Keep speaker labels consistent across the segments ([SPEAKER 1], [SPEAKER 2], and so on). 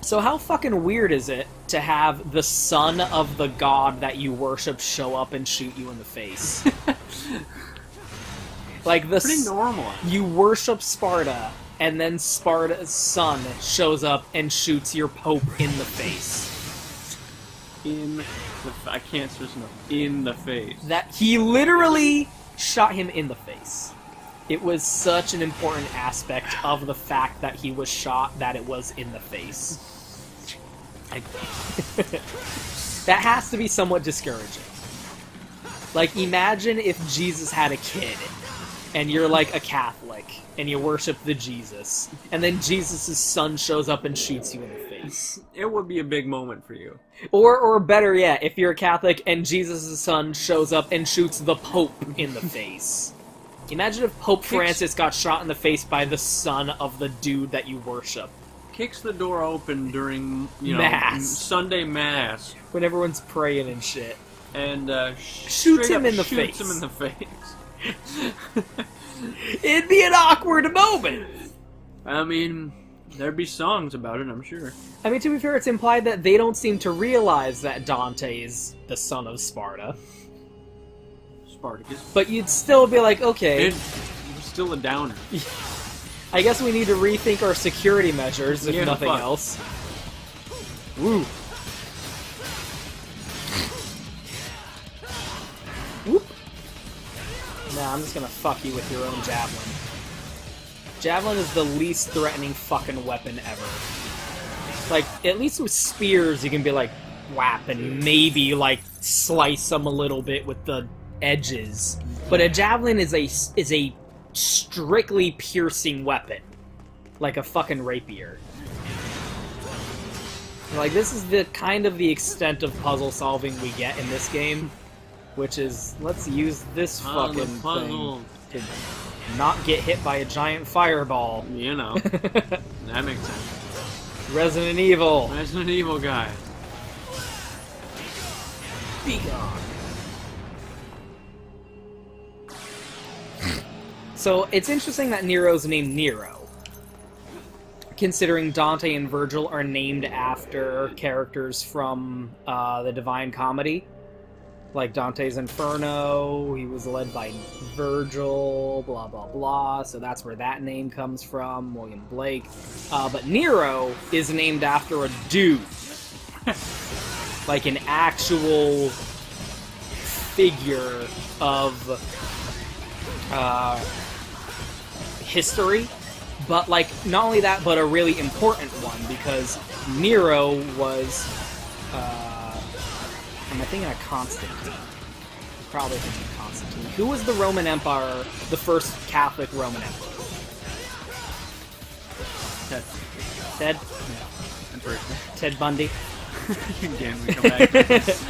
[SPEAKER 1] So how fucking weird is it to have the son of the god that you worship show up and shoot you in the face? Like,
[SPEAKER 2] pretty normal.
[SPEAKER 1] You worship Sparta, and then Sparta's son shows up and shoots your pope in the face.
[SPEAKER 2] I can't stress enough. In the face.
[SPEAKER 1] That he literally shot him in the face. It was such an important aspect of the fact that he was shot that it was in the face. That has to be somewhat discouraging. Like, imagine if Jesus had a kid, and you're like a Catholic, and you worship the Jesus, and then Jesus' son shows up and shoots you in the face.
[SPEAKER 2] It would be a big moment for you.
[SPEAKER 1] Or better yet, if you're a Catholic and Jesus' son shows up and shoots the Pope in the face. Imagine if Pope Francis got shot in the face by the son of the dude that you worship.
[SPEAKER 2] Kicks the door open during,
[SPEAKER 1] Mass.
[SPEAKER 2] Sunday Mass.
[SPEAKER 1] When everyone's praying and shit.
[SPEAKER 2] And
[SPEAKER 1] shoots him in the face.
[SPEAKER 2] Shoots him in the face.
[SPEAKER 1] It'd be an awkward moment.
[SPEAKER 2] I mean, there'd be songs about it, I'm sure.
[SPEAKER 1] I mean, to be fair, it's implied that they don't seem to realize that Dante is the son of Sparta.
[SPEAKER 2] Spartacus.
[SPEAKER 1] But you'd still be like, okay.
[SPEAKER 2] It's still a downer.
[SPEAKER 1] I guess we need to rethink our security measures, if nothing else. Woo. Whoop. Nah, I'm just gonna fuck you with your own javelin. Javelin is the least threatening fucking weapon ever. Like, at least with spears, you can be like, whap, and maybe, like, slice them a little bit with the edges. But a javelin is a strictly piercing weapon. Like a fucking rapier. Like, this is the kind of the extent of puzzle solving we get in this game. Which is, let's use this fucking thing to not get hit by a giant fireball.
[SPEAKER 2] You know. That makes sense.
[SPEAKER 1] Resident Evil.
[SPEAKER 2] Resident Evil guy.
[SPEAKER 1] Be gone. So, it's interesting that Nero's named Nero. Considering Dante and Virgil are named after characters from the Divine Comedy. Like Dante's Inferno, he was led by Virgil, blah blah blah, so that's where that name comes from, William Blake. But Nero is named after a dude. Like an actual figure of history. But, like, not only that, but a really important one, because Nero was, am I thinking of Constantine? Probably thinking of Constantine. Who was the Roman Emperor, the first Catholic Roman Emperor?
[SPEAKER 2] Ted.
[SPEAKER 1] Ted?
[SPEAKER 2] Yeah, I'm pretty sure.
[SPEAKER 1] Ted Bundy?
[SPEAKER 2] Again, we come back to this.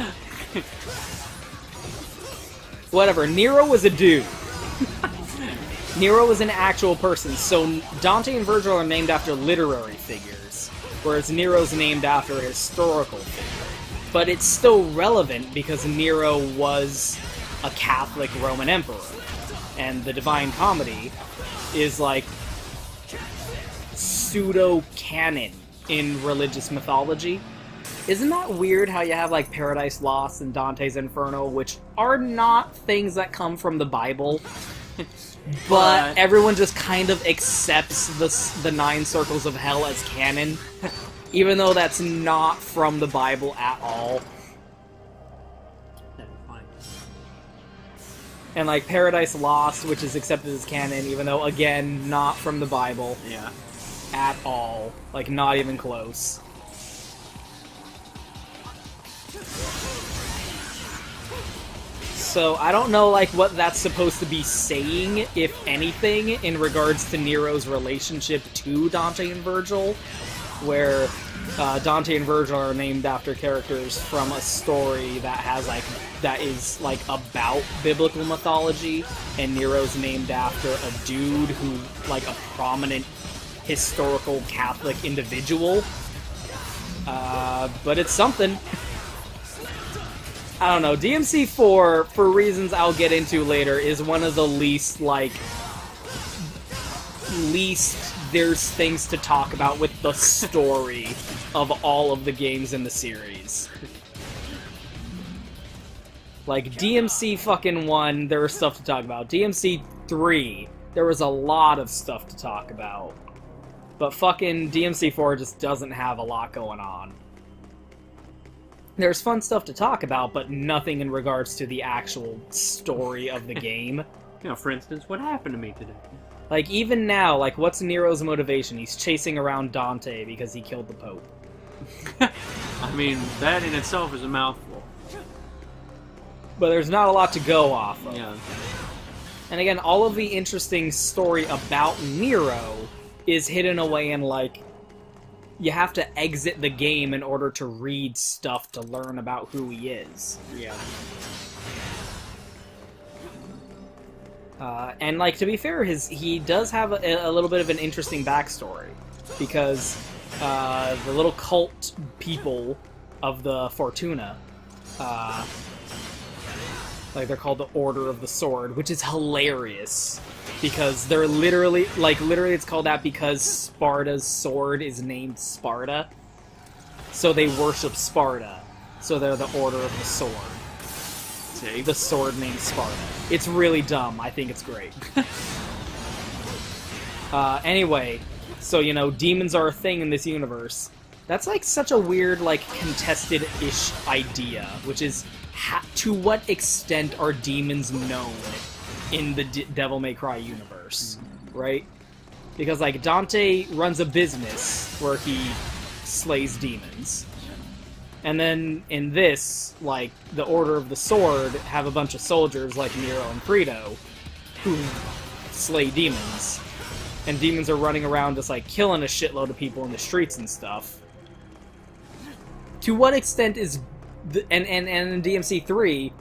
[SPEAKER 1] Whatever, Nero was a dude. Nero was an actual person, so Dante and Virgil are named after literary figures, whereas Nero's named after a historical figure. But it's still relevant because Nero was a Catholic Roman emperor, and the Divine Comedy is like pseudo-canon in religious mythology. Isn't that weird how you have like Paradise Lost and Dante's Inferno, which are not things that come from the Bible? But everyone just kind of accepts the 9 circles of hell as canon, even though that's not from the Bible at all. And like Paradise Lost, which is accepted as canon, even though, again, not from the Bible.
[SPEAKER 2] Yeah.
[SPEAKER 1] At all. Like, not even close. So, I don't know, like, what that's supposed to be saying, if anything, in regards to Nero's relationship to Dante and Virgil, where Dante and Virgil are named after characters from a story that has, like, that is, like, about biblical mythology, and Nero's named after a dude who, like, a prominent historical Catholic individual. But it's something. I don't know, DMC4, for reasons I'll get into later, is one of the least there's things to talk about with the story of all of the games in the series. Like, DMC fucking 1, there was stuff to talk about. DMC 3, there was a lot of stuff to talk about. But fucking DMC 4 just doesn't have a lot going on. There's fun stuff to talk about, but nothing in regards to the actual story of the game.
[SPEAKER 2] You know, for instance, what happened to me today?
[SPEAKER 1] Like, even now, like, what's Nero's motivation? He's chasing around Dante because he killed the Pope.
[SPEAKER 2] I mean, that in itself is a mouthful.
[SPEAKER 1] But there's not a lot to go off of.
[SPEAKER 2] Yeah.
[SPEAKER 1] And again, all of the interesting story about Nero is hidden away in, like, you have to exit the game in order to read stuff to learn about who he is.
[SPEAKER 2] Yeah.
[SPEAKER 1] And, like, to be fair, he does have a little bit of an interesting backstory. Because the little cult people of the Fortuna, like, they're called the Order of the Sword, which is hilarious. Because they're literally it's called that because Sparta's sword is named Sparta. So they worship Sparta. So they're the Order of the Sword.
[SPEAKER 2] See?
[SPEAKER 1] The sword named Sparta. It's really dumb. I think it's great. Anyway, so, you know, demons are a thing in this universe. That's, like, such a weird, like, contested-ish idea, which is, to what extent are demons known in the Devil May Cry universe, right? Because, like, Dante runs a business where he slays demons. And then, in this, like, the Order of the Sword have a bunch of soldiers like Nero and Credo who slay demons. And demons are running around just, like, killing a shitload of people in the streets and stuff. To what extent is... And in DMC 3...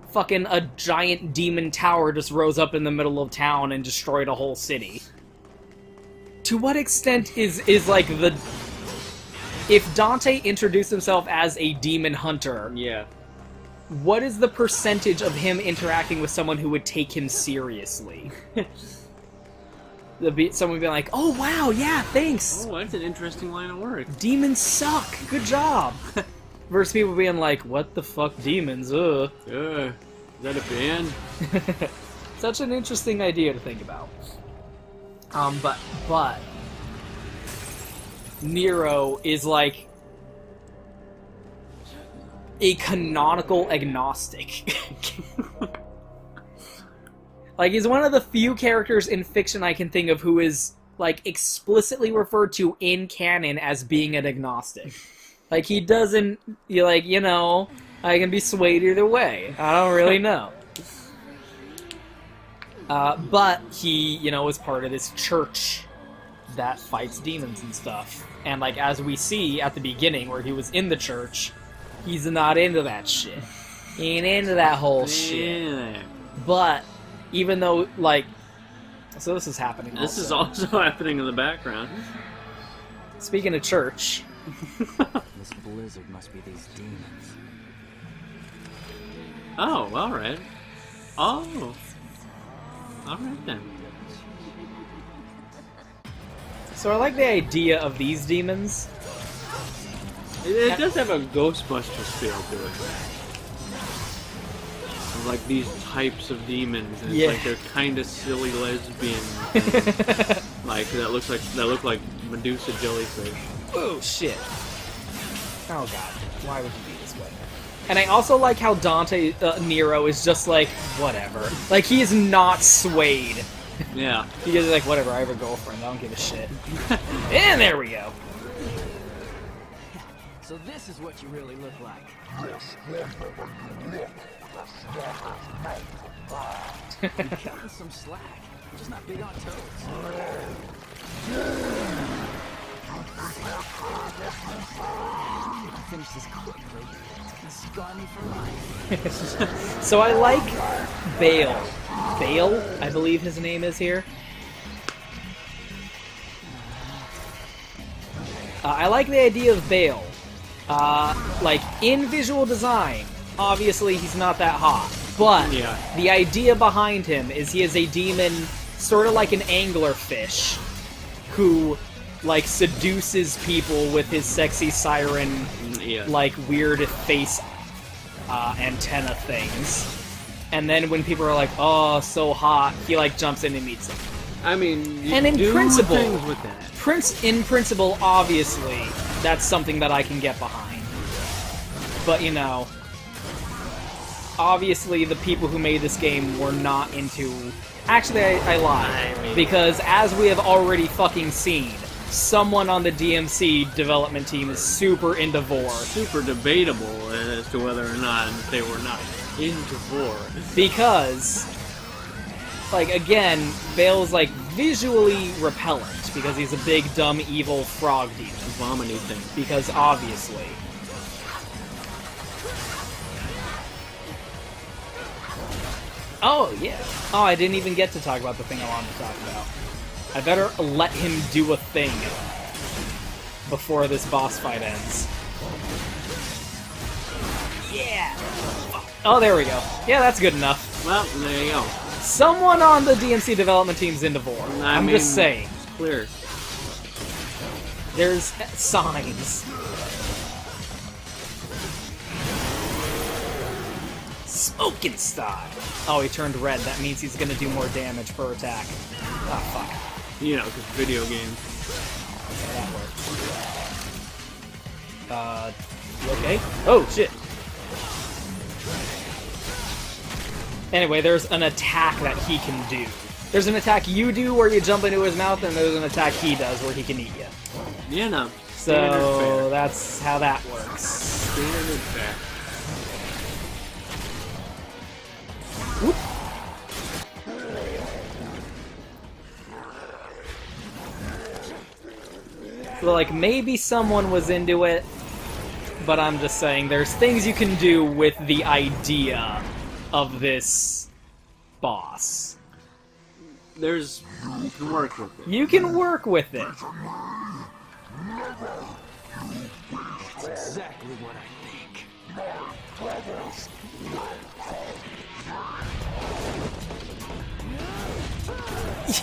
[SPEAKER 1] fucking a giant demon tower just rose up in the middle of town and destroyed a whole city. To what extent is like the... If Dante introduced himself as a demon hunter,
[SPEAKER 2] Yeah.
[SPEAKER 1] what is the percentage of him interacting with someone who would take him seriously? Someone would be like, oh wow, yeah, thanks!
[SPEAKER 2] Oh, that's an interesting line of work.
[SPEAKER 1] Demons suck, good job! Versus people being like, what the fuck, demons, ugh.
[SPEAKER 2] Is that a band?
[SPEAKER 1] Such an interesting idea to think about. But Nero is like a canonical agnostic. Like, he's one of the few characters in fiction I can think of who is, like, explicitly referred to in canon as being an agnostic. Like, he doesn't, you know, I can be swayed either way. I don't really know. But he, you know, is part of this church that fights demons and stuff. And, like, as we see at the beginning, where he was in the church, he's not into that shit. He ain't into that whole shit.
[SPEAKER 2] Yeah.
[SPEAKER 1] But, even though, like... So this is happening
[SPEAKER 2] This is also happening in the background.
[SPEAKER 1] Speaking of church...
[SPEAKER 3] This blizzard must be these demons.
[SPEAKER 2] Oh, alright. Oh. Alright then.
[SPEAKER 1] So I like the idea of these demons.
[SPEAKER 2] It does have a Ghostbusters feel to it. Like these types of demons, and it's like they're kind of silly lesbian, like that look like Medusa jellyfish.
[SPEAKER 1] Oh shit! Oh god, why would you be this way? And I also like how Nero is just like whatever. Like, he is not swayed.
[SPEAKER 2] Yeah.
[SPEAKER 1] He is like, whatever. I have a girlfriend. I don't give a shit. And there we go.
[SPEAKER 3] So this is what you really look like. You're cutting some slack. You're just not big on toes. Finish this quickly. It's gonna scar me for life.
[SPEAKER 1] So I like Bael. Bael, I believe his name is here. I like the idea of Bael. Like, in visual design, obviously he's not that hot. But the idea behind him is he is a demon, sort of like an anglerfish, who, like, seduces people with his sexy siren, like, weird face antenna things. And then when people are like, oh, so hot, he, like, jumps in and meets them.
[SPEAKER 2] I mean, you
[SPEAKER 1] and in
[SPEAKER 2] do
[SPEAKER 1] principle,
[SPEAKER 2] things with that.
[SPEAKER 1] In principle, obviously, that's something that I can get behind. But, you know, obviously the people who made this game were not into... Actually, I lied. Because as we have already fucking seen, someone on the DMC development team is super into Vor.
[SPEAKER 2] Super debatable as to whether or not they were not into Vor.
[SPEAKER 1] Because, like, again, Bael's, like, visually repellent, because he's a big, dumb, evil frog demon.
[SPEAKER 2] Vomity thing.
[SPEAKER 1] Because, obviously. Oh, yeah. Oh, I didn't even get to talk about the thing I wanted to talk about. I better let him do a thing before this boss fight ends. Yeah! Oh, there we go. Yeah, that's good enough.
[SPEAKER 2] Well, there you go.
[SPEAKER 1] Someone on the DMC development team's into Vor. I'm just saying.
[SPEAKER 2] It's clear.
[SPEAKER 1] There's signs. Smoking style. Oh, he turned red. That means he's gonna do more damage per attack. Oh, fuck.
[SPEAKER 2] You know, because video games.
[SPEAKER 1] Okay, that works. You okay? Oh, shit. Anyway, there's an attack that he can do. There's an attack you do where you jump into his mouth, and there's an attack he does where he can eat you.
[SPEAKER 2] Yeah, no.
[SPEAKER 1] So, that's how that works.
[SPEAKER 2] Standard fare.
[SPEAKER 1] Whoop. So, like, maybe someone was into it, but I'm just saying, there's things you can do with the idea of this boss.
[SPEAKER 2] You can work with it.
[SPEAKER 1] You can work with it.
[SPEAKER 3] That's exactly what I think.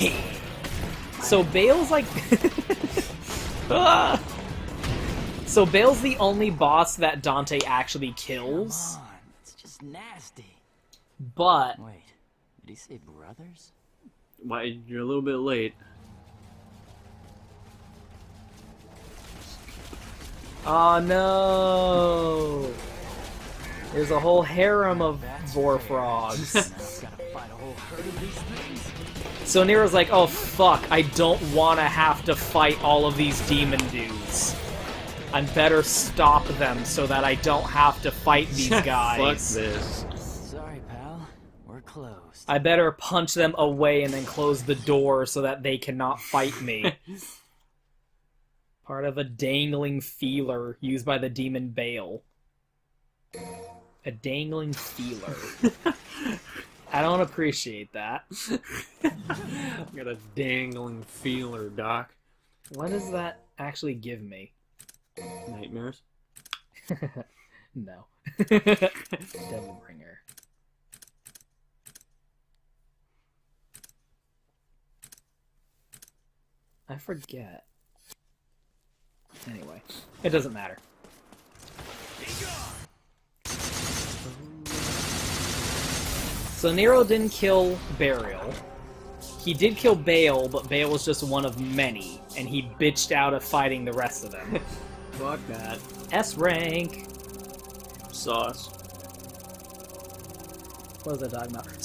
[SPEAKER 1] Yeah. So Bael's like... Ah! So Bael's the only boss that Dante actually kills.
[SPEAKER 3] Come on, it's just nasty.
[SPEAKER 1] But...
[SPEAKER 3] Wait, did he say brothers?
[SPEAKER 2] Why, you're a little bit late.
[SPEAKER 1] Oh no! There's a whole harem of Vor frogs.
[SPEAKER 3] Gotta fight a whole herd of these things.
[SPEAKER 1] So Nero's like, oh fuck, I don't want to have to fight all of these demon dudes. I better stop them so that I don't have to fight these guys.
[SPEAKER 2] Fuck this.
[SPEAKER 3] Sorry, pal. We're closed.
[SPEAKER 1] I better punch them away and then close the door so that they cannot fight me. Part of a dangling feeler used by the demon Bael. A dangling feeler. I don't appreciate that.
[SPEAKER 2] Got a dangling feeler, Doc.
[SPEAKER 1] What does that actually give me?
[SPEAKER 2] Nightmares?
[SPEAKER 1] No. Devilbringer. I forget. Anyway, it doesn't matter. So Nero didn't kill Burial. He did kill Bael, but Bael was just one of many, and he bitched out of fighting the rest of them.
[SPEAKER 2] Fuck that.
[SPEAKER 1] S rank.
[SPEAKER 2] Sauce.
[SPEAKER 1] What was I talking about?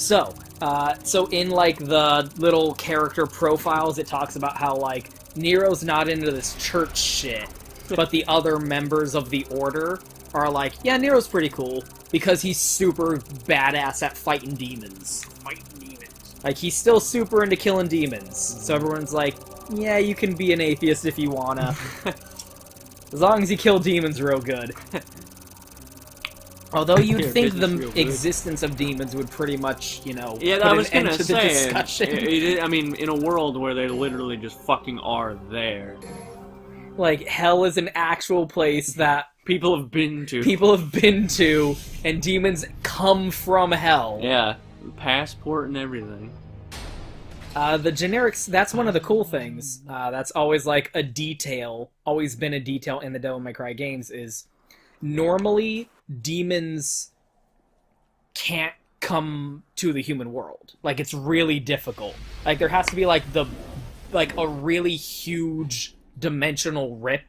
[SPEAKER 1] So in, like, the little character profiles, it talks about how, like, Nero's not into this church shit, but the other members of the Order are like, yeah, Nero's pretty cool, because he's super badass at fighting demons. Like, he's still super into killing demons. So everyone's like, yeah, you can be an atheist if you wanna. As long as you kill demons real good. Although you'd think the existence of demons would pretty much, you know,
[SPEAKER 2] yeah,
[SPEAKER 1] put
[SPEAKER 2] I was
[SPEAKER 1] an end
[SPEAKER 2] gonna
[SPEAKER 1] to the
[SPEAKER 2] say,
[SPEAKER 1] discussion.
[SPEAKER 2] I mean, in a world where they literally just fucking are there.
[SPEAKER 1] Like, hell is an actual place that
[SPEAKER 2] people have been to.
[SPEAKER 1] And demons come from hell.
[SPEAKER 2] Yeah, passport and everything.
[SPEAKER 1] The generics, that's one of the cool things. That's always like a detail, always been a detail in the Devil May Cry games, is normally demons can't come to the human world. Like, it's really difficult. Like, there has to be like a really huge dimensional rip.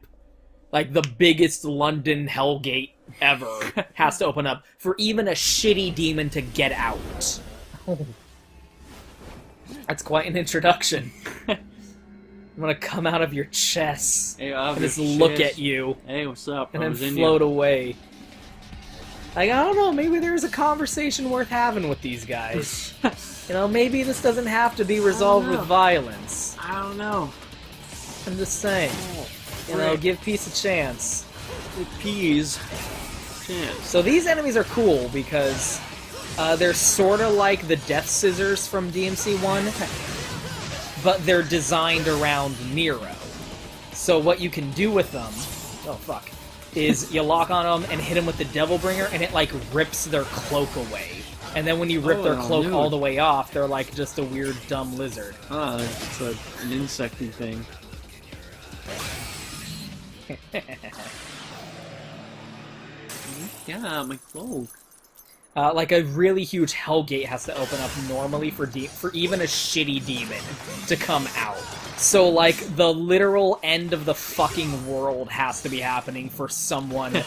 [SPEAKER 1] Like, the biggest London Hellgate ever has to open up for even a shitty demon to get out. Oh. That's quite an introduction. I'm gonna come out of your chest and just look at you.
[SPEAKER 2] Hey, what's up?
[SPEAKER 1] And then float away. Like, I don't know, maybe there's a conversation worth having with these guys. You know, maybe this doesn't have to be resolved with violence.
[SPEAKER 2] I don't know.
[SPEAKER 1] I'm just saying. You know, give peace a chance.
[SPEAKER 2] Peas. Chance.
[SPEAKER 1] So these enemies are cool because they're sort of like the Death Scissors from DMC1, but they're designed around Nero. So what you can do with them, is you lock on them and hit them with the Devil Bringer, and it like rips their cloak away. And then when you rip their cloak all the way off, they're like just a weird, dumb lizard.
[SPEAKER 2] Ah, it's an insecty thing. Yeah, my cloak.
[SPEAKER 1] Like a really huge Hellgate has to open up normally for even a shitty demon to come out. So like the literal end of the fucking world has to be happening for someone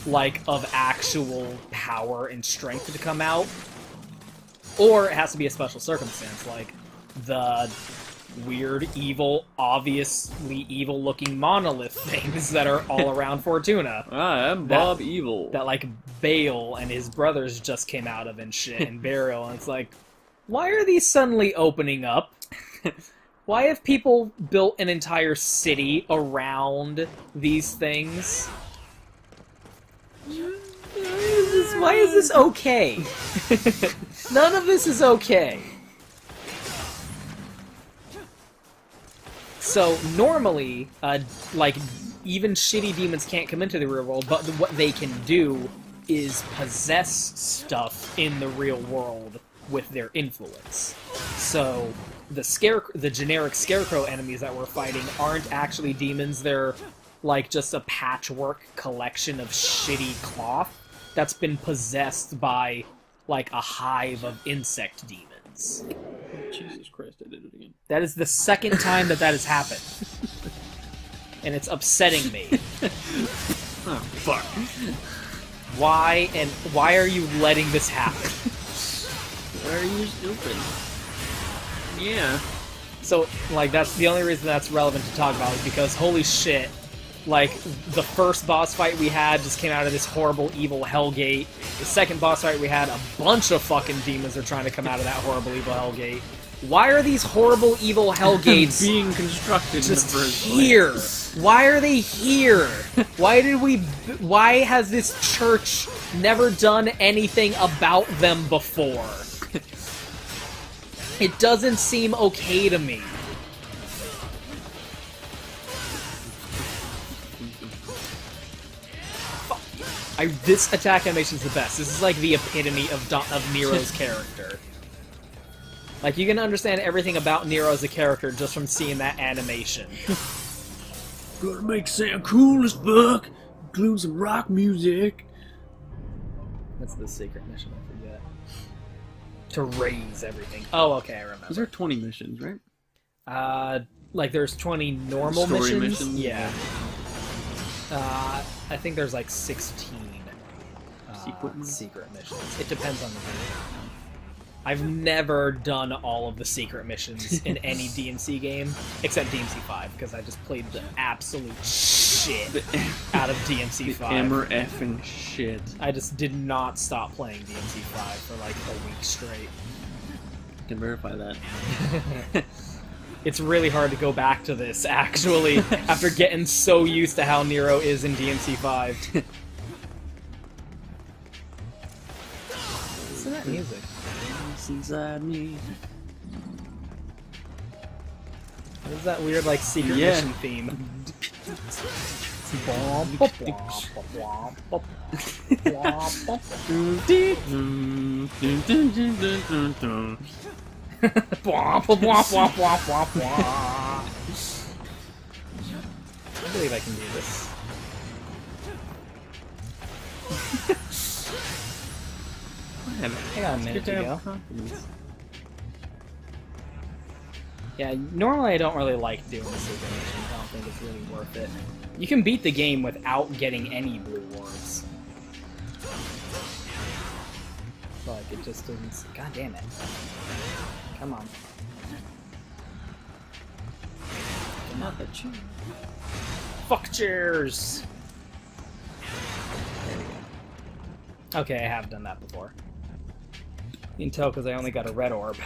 [SPEAKER 1] like of actual power and strength to come out. Or it has to be a special circumstance, like the weird, evil, obviously evil-looking monolith things that are all around Fortuna.
[SPEAKER 2] I'm Bob Evil.
[SPEAKER 1] That, like, Bael and his brothers just came out of and shit, and Burial, and it's like, why are these suddenly opening up? Why have people built an entire city around these things? Why is this okay? None of this is okay. So, normally, like, even shitty demons can't come into the real world, but what they can do is possess stuff in the real world with their influence. So, the generic Scarecrow enemies that we're fighting aren't actually demons, they're, like, just a patchwork collection of shitty cloth that's been possessed by, like, a hive of insect demons.
[SPEAKER 2] Jesus Christ, I did it again.
[SPEAKER 1] That is the second time that has happened. And it's upsetting me.
[SPEAKER 2] Oh, fuck.
[SPEAKER 1] Why are you letting this happen?
[SPEAKER 2] Why are you stupid? Yeah.
[SPEAKER 1] So, like, that's the only reason that's relevant to talk about is because, holy shit, like, the first boss fight we had just came out of this horrible, evil Hellgate. The second boss fight we had, a bunch of fucking demons are trying to come out of that horrible, evil Hellgate. Why are these horrible, evil Hellgates
[SPEAKER 2] being constructed
[SPEAKER 1] just
[SPEAKER 2] in the first
[SPEAKER 1] here?
[SPEAKER 2] place?
[SPEAKER 1] Why are they here? Why has this church never done anything about them before? It doesn't seem okay to me. This attack animation is the best. This is like the epitome of Nero's character. Like, you can understand everything about Nero as a character just from seeing that animation.
[SPEAKER 2] Gotta make sound cool as fuck. Include some rock music.
[SPEAKER 1] That's the secret mission, I forget. To raise everything. Oh, okay, I remember.
[SPEAKER 2] There are 20 missions, right?
[SPEAKER 1] Like there's 20 normal
[SPEAKER 2] Story
[SPEAKER 1] missions?
[SPEAKER 2] missions?
[SPEAKER 1] Yeah. I think there's like 16 secret missions. It depends on the game. I've never done all of the secret missions in any DMC game, except DMC 5, because I just played the absolute shit out of DMC 5.
[SPEAKER 2] Hammer effing shit.
[SPEAKER 1] I just did not stop playing DMC 5 for like a week straight.
[SPEAKER 2] I can verify that.
[SPEAKER 1] It's really hard to go back to this, actually, after getting so used to how Nero is in DMC 5. Listen to that music.
[SPEAKER 2] Inside me.
[SPEAKER 1] What is that weird, like, secret mission theme? Bwomp, bwomp, bwomp, bwomp, bwomp, bwomp. I believe I can do this. I got a minute to go. Yeah, normally I don't really like doing the super missions. I don't think it's really worth it. You can beat the game without getting any blue orbs. Like, it just doesn't... God damn it. Come on. Come on, but you... Fuck cheers! Okay, I have done that before. You can tell because I only got a red orb.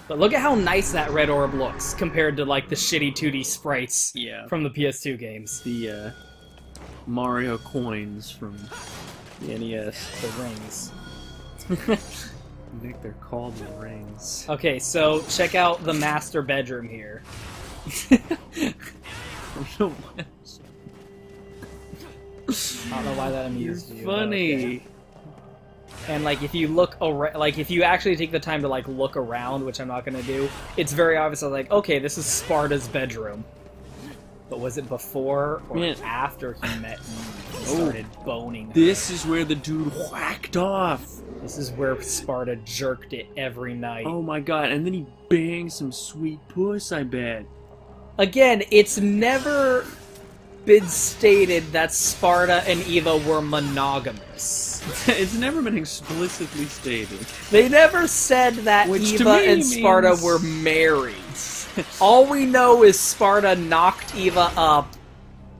[SPEAKER 1] But look at how nice that red orb looks compared to, like, the shitty 2D sprites from the PS2 games.
[SPEAKER 2] The, Mario coins from the NES.
[SPEAKER 1] The rings.
[SPEAKER 2] I think they're called the rings.
[SPEAKER 1] Okay, so check out the master bedroom here.
[SPEAKER 2] I don't
[SPEAKER 1] know why that amused you.
[SPEAKER 2] Funny.
[SPEAKER 1] Okay. And like, if you look around, like, if you actually take the time to like look around, which I'm not gonna do, it's very obvious. Like, okay, this is Sparta's bedroom. But was it before or after he met Eve and started boning her?
[SPEAKER 2] This is where the dude whacked off.
[SPEAKER 1] This is where Sparta jerked it every night.
[SPEAKER 2] Oh my god! And then he banged some sweet puss. I bet.
[SPEAKER 1] Again, it's never been stated that Sparta and Eva were monogamous.
[SPEAKER 2] It's never been explicitly stated.
[SPEAKER 1] They never said that Eva and Sparta were married. All we know is Sparta knocked Eva up,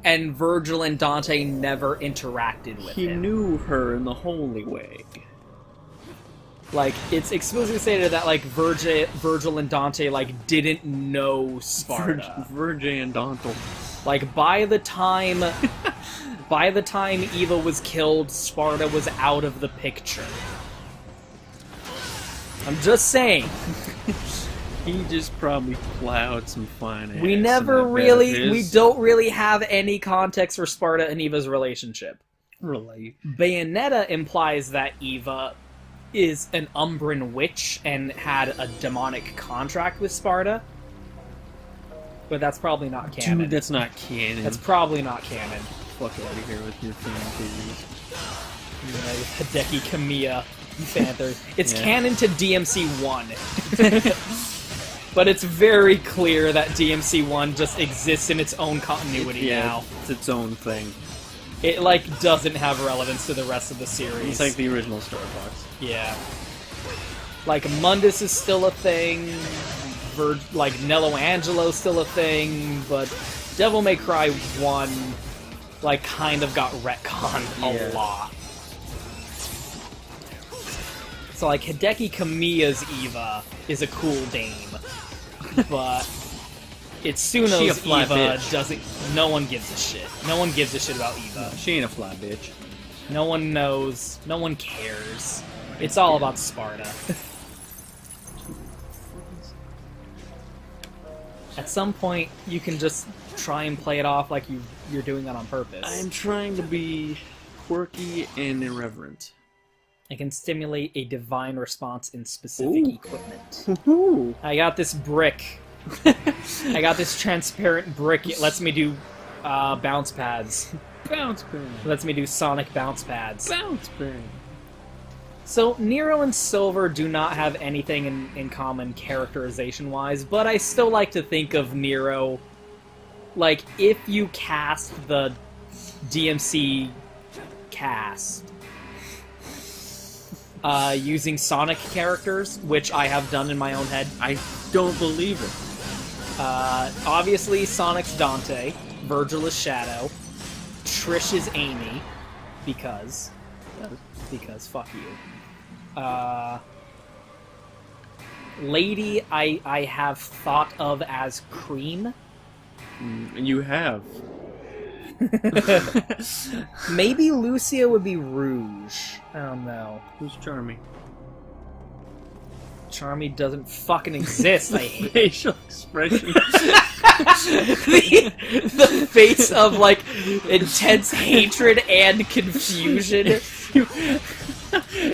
[SPEAKER 1] and Virgil and Dante never interacted with him.
[SPEAKER 2] He knew her in the holy way.
[SPEAKER 1] Like, it's explicitly stated that, like, Virgil and Dante, like, didn't know Sparta.
[SPEAKER 2] Virgil and Dante.
[SPEAKER 1] Like, by the time Eva was killed, Sparta was out of the picture. I'm just saying.
[SPEAKER 2] He just probably plowed some fine ass.
[SPEAKER 1] We don't really have any context for Sparta and Eva's relationship.
[SPEAKER 2] Really?
[SPEAKER 1] Bayonetta implies that Eva is an Umbran witch and had a demonic contract with Sparta. But that's probably not canon.
[SPEAKER 2] Dude, that's not canon.
[SPEAKER 1] That's probably not canon.
[SPEAKER 2] Fuck out of here with your fan theories.
[SPEAKER 1] Yeah, with Hideki Kamiya fan theories. It's canon to DMC 1. But it's very clear that DMC 1 just exists in its own continuity now.
[SPEAKER 2] It's its own thing.
[SPEAKER 1] It, like, doesn't have relevance to the rest of the series.
[SPEAKER 2] It's like the original Star Fox.
[SPEAKER 1] Yeah. Like, Mundus is still a thing, like, Nello Angelo's still a thing, but Devil May Cry 1, like, kind of got retconned a lot. So, like, Hideki Kamiya's Eva is a cool dame, but Itsuno's Eva doesn't... No one gives a shit. No one gives a shit about Eva.
[SPEAKER 2] She ain't a fly bitch.
[SPEAKER 1] No one knows. No one cares. It's all about Sparta. At some point, you can just try and play it off like you're doing that on purpose.
[SPEAKER 2] I'm trying to be quirky and irreverent.
[SPEAKER 1] It can stimulate a divine response in specific equipment.
[SPEAKER 2] Ooh.
[SPEAKER 1] I got this brick. I got this transparent brick. It lets me do bounce pads.
[SPEAKER 2] Bounce pad.
[SPEAKER 1] It lets me do sonic bounce pads.
[SPEAKER 2] Bounce pad.
[SPEAKER 1] So, Nero and Silver do not have anything in common characterization-wise, but I still like to think of Nero, like, if you cast the DMC cast using Sonic characters, which I have done in my own head.
[SPEAKER 2] I don't believe it.
[SPEAKER 1] Obviously, Sonic's Dante, Virgil is Shadow, Trish is Amy, because fuck you. Lady, I have thought of as Cream.
[SPEAKER 2] You have.
[SPEAKER 1] Maybe Lucia would be Rouge. I don't know.
[SPEAKER 2] Who's Charmy?
[SPEAKER 1] Charmy doesn't fucking exist. I hate
[SPEAKER 2] facial expression.
[SPEAKER 1] the face of, like, intense hatred and confusion.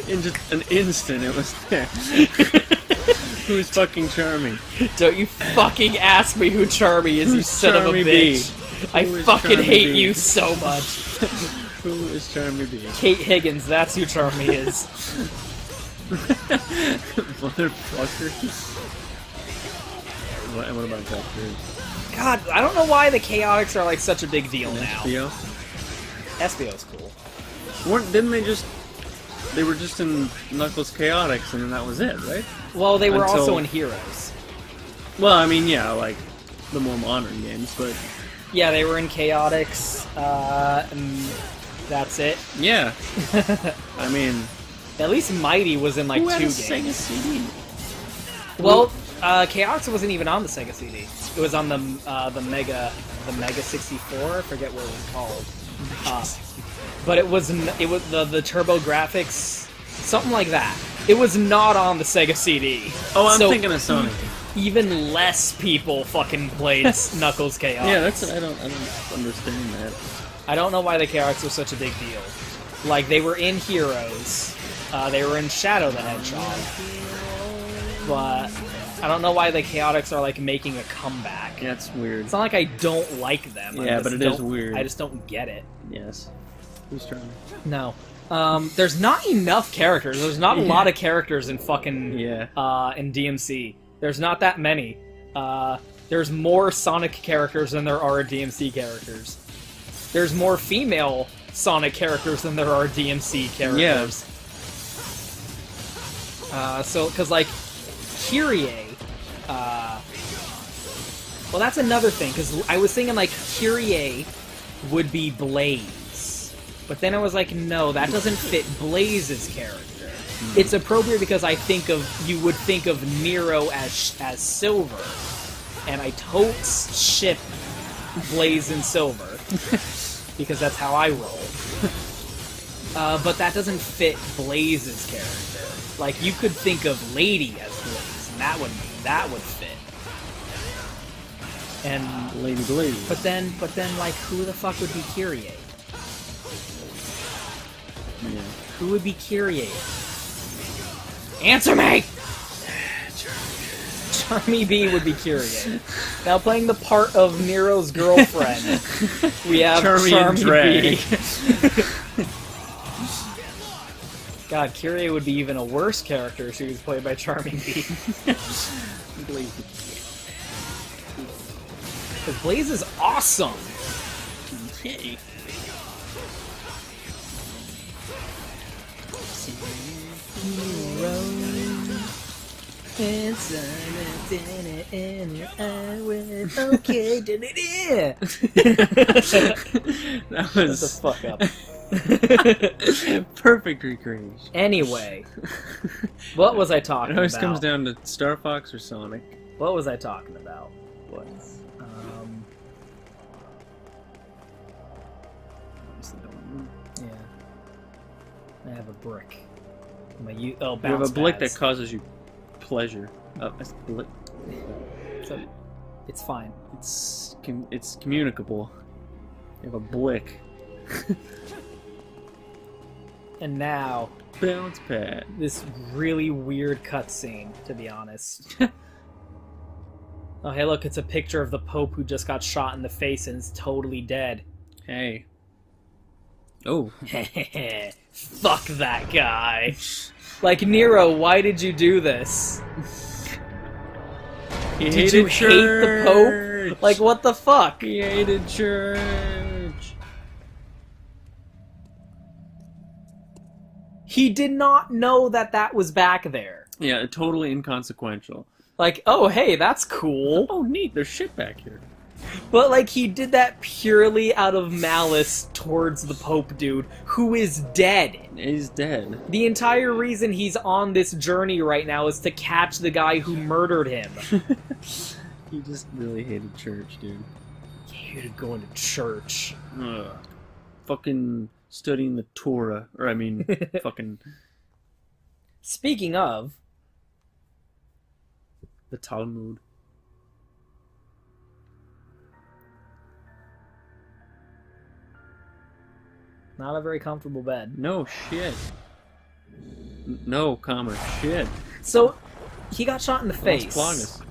[SPEAKER 2] In just an instant, it was there. Who's fucking Charmy?
[SPEAKER 1] Don't you fucking ask me who Charmy is, you son of a
[SPEAKER 2] Charmy B?
[SPEAKER 1] bitch. I
[SPEAKER 2] Who is
[SPEAKER 1] fucking
[SPEAKER 2] Charmy
[SPEAKER 1] hate
[SPEAKER 2] B?
[SPEAKER 1] you so much.
[SPEAKER 2] Who is Charmy B?
[SPEAKER 1] Kate Higgins, that's who Charmy is.
[SPEAKER 2] Motherfucker. What about that dude?
[SPEAKER 1] God, I don't know why the Chaotix are like such a big deal now.
[SPEAKER 2] Theo?
[SPEAKER 1] SBO's cool.
[SPEAKER 2] Didn't they just... They were just in Knuckles Chaotix and then that was it, right?
[SPEAKER 1] Well, they were
[SPEAKER 2] Until-
[SPEAKER 1] also in Heroes.
[SPEAKER 2] Well, I mean, yeah, like, the more modern games, but...
[SPEAKER 1] Yeah, they were in Chaotix, and that's it.
[SPEAKER 2] Yeah. I mean...
[SPEAKER 1] At least Mighty was in like
[SPEAKER 2] who had
[SPEAKER 1] 2
[SPEAKER 2] a
[SPEAKER 1] games.
[SPEAKER 2] Sega CD?
[SPEAKER 1] Well, Chaotix wasn't even on the Sega CD. It was on the Mega 64. I forget what it was called. But it was the Turbo Graphics, something like that. It was not on the Sega CD.
[SPEAKER 2] Oh, I'm
[SPEAKER 1] So
[SPEAKER 2] thinking of Sonic.
[SPEAKER 1] even less people fucking played Knuckles Chaotix.
[SPEAKER 2] Yeah, that's I don't understand that.
[SPEAKER 1] I don't know why the Chaotix was such a big deal. Like, they were in Heroes. They were in Shadow the Hedgehog. But I don't know why the Chaotix are, like, making a comeback.
[SPEAKER 2] Yeah, it's weird.
[SPEAKER 1] It's not like I don't like them.
[SPEAKER 2] Yeah, but it is weird.
[SPEAKER 1] I just don't get it.
[SPEAKER 2] Yes. Who's trying?
[SPEAKER 1] No. There's not enough characters. There's not a lot of characters in fucking... in DMC. There's not that many. There's more Sonic characters than there are DMC characters. There's more female Sonic characters than there are DMC characters. So, because, like, Kyrie... well, that's another thing, because I was thinking, like, Kyrie would be Blaze. But then I was like, no, that doesn't fit Blaze's character. It's appropriate because you would think of Nero as Silver. And I totes ship Blaze and Silver. Because that's how I roll. But that doesn't fit Blaze's character. Like, you could think of Lady as Blaze, and that would fit. And
[SPEAKER 2] Lady Blaze.
[SPEAKER 1] But then, like, who the fuck would be Kyrie?
[SPEAKER 2] Yeah.
[SPEAKER 1] Who would be Kyrie? Answer me! Charmy B would be Kyrie. Now, playing the part of Nero's girlfriend, we have Charmy B. God, Kyrie would be even a worse character if she was played by Charmy B. Because Blaze is awesome!
[SPEAKER 2] Hey.
[SPEAKER 1] Okay,
[SPEAKER 2] That was
[SPEAKER 1] the fuck up.
[SPEAKER 2] perfect recreation.
[SPEAKER 1] Anyway, what was I talking
[SPEAKER 2] It always
[SPEAKER 1] about?
[SPEAKER 2] comes down to Star Fox or Sonic.
[SPEAKER 1] What was I talking about?
[SPEAKER 2] What?
[SPEAKER 1] Yeah. I have a brick. Bounce
[SPEAKER 2] You have a blick
[SPEAKER 1] pads.
[SPEAKER 2] that causes you pleasure. It's blick.
[SPEAKER 1] So, it's fine.
[SPEAKER 2] It's communicable. You have a blick.
[SPEAKER 1] And now,
[SPEAKER 2] Bounce pad.
[SPEAKER 1] this really weird cutscene, to be honest. Oh, hey, look, it's a picture of the Pope who just got shot in the face and is totally dead.
[SPEAKER 2] Hey. Oh.
[SPEAKER 1] Fuck that guy. Like, Nero, why did you do this?
[SPEAKER 2] He
[SPEAKER 1] Did you
[SPEAKER 2] hated
[SPEAKER 1] hate the Pope?
[SPEAKER 2] church.
[SPEAKER 1] Like, what the fuck?
[SPEAKER 2] He hated church.
[SPEAKER 1] He did not know that was back there.
[SPEAKER 2] Yeah, totally inconsequential.
[SPEAKER 1] Like, oh, hey, that's cool.
[SPEAKER 2] Oh, neat, there's shit back here.
[SPEAKER 1] But, like, he did that purely out of malice towards the Pope dude, who is dead.
[SPEAKER 2] He's dead.
[SPEAKER 1] The entire reason he's on this journey right now is to catch the guy who murdered him.
[SPEAKER 2] He just really hated church, dude.
[SPEAKER 1] He hated going to church.
[SPEAKER 2] Ugh. Fucking studying the Torah. Or, I mean, fucking...
[SPEAKER 1] Speaking of...
[SPEAKER 2] the Talmud.
[SPEAKER 1] Not a very comfortable bed.
[SPEAKER 2] No shit. No, comma. Shit.
[SPEAKER 1] So, he got shot in the face.
[SPEAKER 2] Clogus.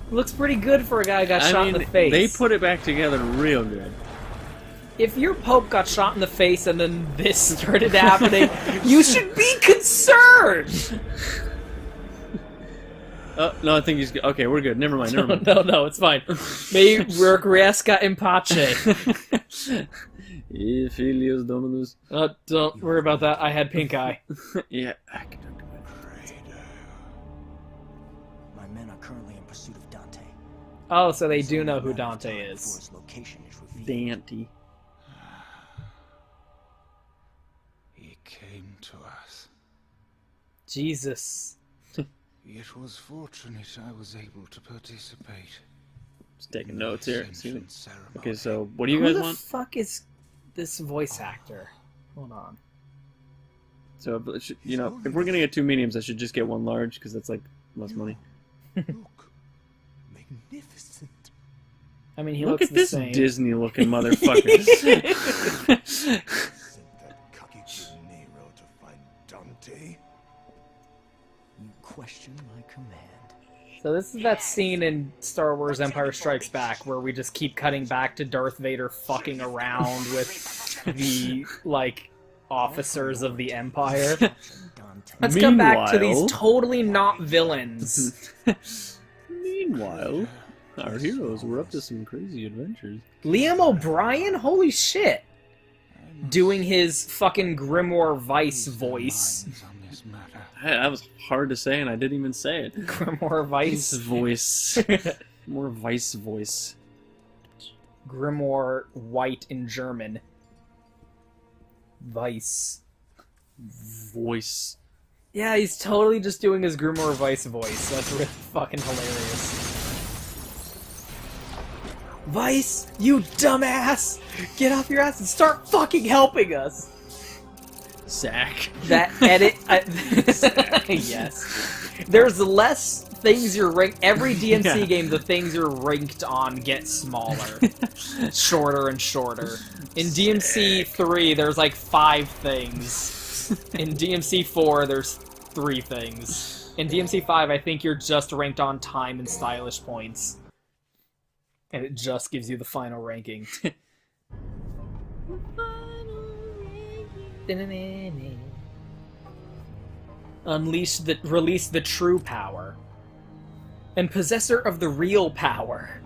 [SPEAKER 1] Looks pretty good for a guy who got shot in the face.
[SPEAKER 2] They put it back together real good.
[SPEAKER 1] If your Pope got shot in the face and then this started happening, you should be concerned!
[SPEAKER 2] No, I think he's... Okay, we're good. Never mind, never mind.
[SPEAKER 1] No, it's fine. Me requiescat in pace.
[SPEAKER 2] Filius Dominus.
[SPEAKER 1] Don't worry about that. I had pink eye.
[SPEAKER 2] Yeah, I can do it.
[SPEAKER 3] My men are currently in pursuit of Dante.
[SPEAKER 1] Oh, so they do know who Dante is.
[SPEAKER 3] His location is revealed.
[SPEAKER 2] Dante.
[SPEAKER 4] He came to us.
[SPEAKER 1] Jesus.
[SPEAKER 4] It was fortunate I was able to participate.
[SPEAKER 2] Just taking notes here.
[SPEAKER 4] Ascension ceremony.
[SPEAKER 2] Okay, so what do you
[SPEAKER 1] Who
[SPEAKER 2] guys
[SPEAKER 1] the
[SPEAKER 2] want?
[SPEAKER 1] fuck is this voice actor? Hold on.
[SPEAKER 2] So, you know, if we're gonna get 2 mediums, I should just get 1 large because that's like less money.
[SPEAKER 4] Look, magnificent.
[SPEAKER 1] I mean, he
[SPEAKER 2] Look
[SPEAKER 1] looks
[SPEAKER 2] at this
[SPEAKER 1] the same.
[SPEAKER 2] Disney-looking motherfucker.
[SPEAKER 4] Sent that cocky kid Nero to find Dante.
[SPEAKER 3] You question my command.
[SPEAKER 1] So this is that scene in Star Wars Empire Strikes Back where we just keep cutting back to Darth Vader fucking around with the, like, officers of the Empire. Let's come back to these totally not villains.
[SPEAKER 2] Meanwhile, our heroes were up to some crazy adventures.
[SPEAKER 1] Liam O'Brien? Holy shit. Doing his fucking Grimoire Vice voice.
[SPEAKER 4] On this matter.
[SPEAKER 2] That was hard to say, and I didn't even say it.
[SPEAKER 1] Grimoire Vice.
[SPEAKER 2] Voice. More Vice voice.
[SPEAKER 1] Grimoire White in German. Vice.
[SPEAKER 2] Voice.
[SPEAKER 1] Yeah, he's totally just doing his Grimoire Vice voice. That's really fucking hilarious. Vice, you dumbass! Get off your ass and start fucking helping us!
[SPEAKER 2] Sack.
[SPEAKER 1] That edit... yes. There's less things you're ranked... Every DMC game, the things you're ranked on get smaller. Shorter and shorter. In DMC 3, there's like 5 things. In DMC 4, there's 3 things. In DMC 5, I think you're just ranked on time and stylish points. And it just gives you the final ranking. Release the true power. And possessor of the real power.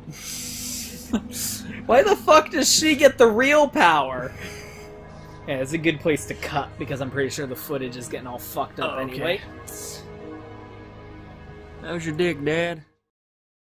[SPEAKER 1] Why the fuck does she get the real power? Yeah, it's a good place to cut, because I'm pretty sure the footage is getting all fucked up anyway.
[SPEAKER 2] That was your dick, Dad.